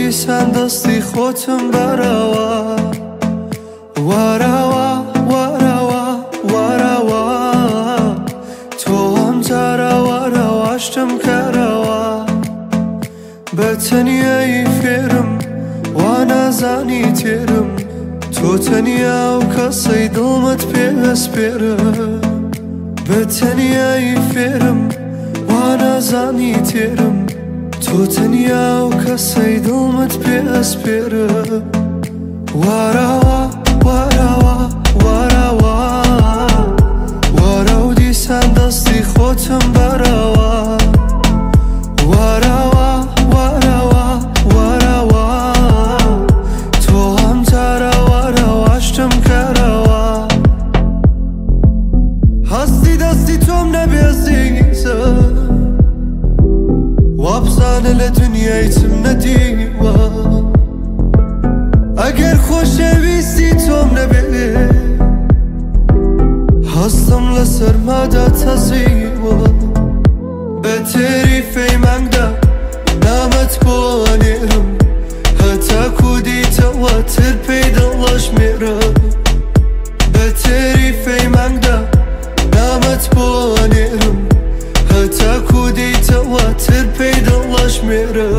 دیسان دستی خۆتم بەرەوە وەرەوە وەرەوە وەرەوە تۆ ئەم جارە وەرەوە شتم کەرەوە بە تەنیایی فێرم وا نازانی تێرم تۆ تەنیا و کەسەی دڵمت پێوەسپێرە بە تەنیایی فێرم وا نازانی تێرم تۆ تەنیا و کەسەی دڵمت پێوەسپێرە وەرەوە وەرەوە وەرەوە وەرە و دیسان دەستی خۆتم بەرەوە وەرەوە وەرەوە وەرەوە تۆ ئەم جارە وەرەوە شتم کەرەوە هەستی دەستی تۆم نەبێزیزە وابزانە لە دنیای چم نەدیوە ئەگەر خۆشەویستی تۆم نەبێ هەستم لە سەرمادا تەزیوە بە تێری فەیمانگدا نامەت بۆ ئەنێرم هەتاکو دیتەوە تر پێی دڵەژمێرە بە تێری فەیمانگدا نامەت بۆ ئەنێرم هەتاکو دیتەوە تر پێی دڵەژمێرە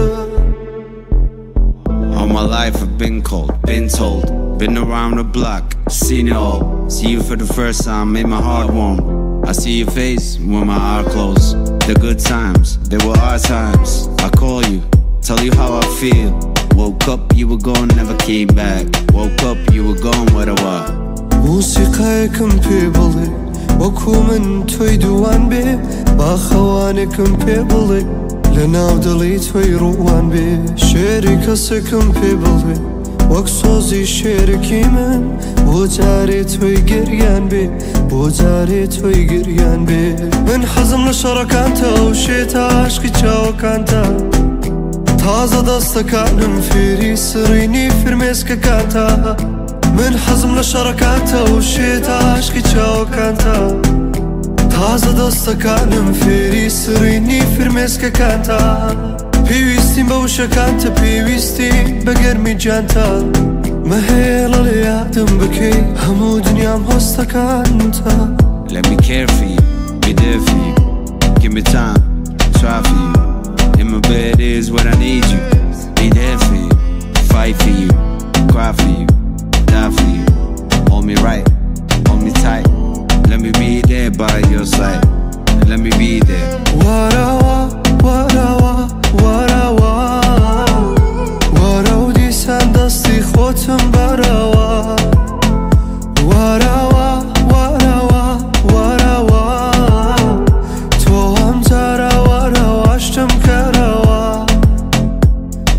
All my life I've been cold, been told, been around the block, seen it all. See you for the first time, made my heart warm. I see your face when my eyes close. The good times, they were our times. I call you, tell you how I feel. Woke up, you were gone, never came back. Woke up, you were gone, what a while. موسیقایەکم پێ بڵێ وەکو من تۆی دووان بێ با خەوانێکم پێ بڵێ لە ناو دڵی تۆی ڕووان بێ شێری کەسێکم پێ بڵێ وەک سۆزی شێرەکی من بۆ جارێ تۆی گریان بێ بۆ جارێ تۆی گریان بێ من حەزم لە شەڕەکانتە و شێتە عاشقی چاوەکانتە تازە دەستەکانم فێری سڕینی فرمێسکەکانتە من حەزم لە شەڕەکانتە و شێتە عاشقی چاوەکانتە تازە دەستەکانم فێری سڕینی فرمێسکەکانتە پێویستیم بە وشەکانتە پێویستیم بە گەرمی جانتە مەهێڵە لە یادم بکەی هەموو دنیام هۆستەکانتە Let me care for you, be there for you. Give me time, try for you. In my bed is what I need you. Be there for you, fight for you, cry for you, die for you. Hold me right, hold me tight. Let me be there by your side. Let me be there. وەرەوە وەرەوە وەرەوە وەرە و دیسان دەستی خۆتم بەرەوە وەرەوە وەرەوە وەرەوە تۆ ئەم جارە وەرەوە شتم کەرەوە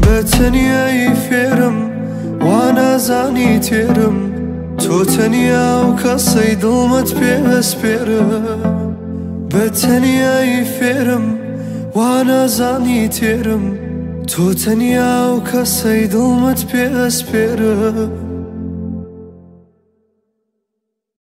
بە تەنیایی فێرم وا نازانی تێرم تۆ تەنیا و کەسەی دڵمت پێوەسپێرە بە تەنیایی فێرم وا نازانی تێرم تۆ تەنیا و کەسەی دڵمت پێوەسپێرە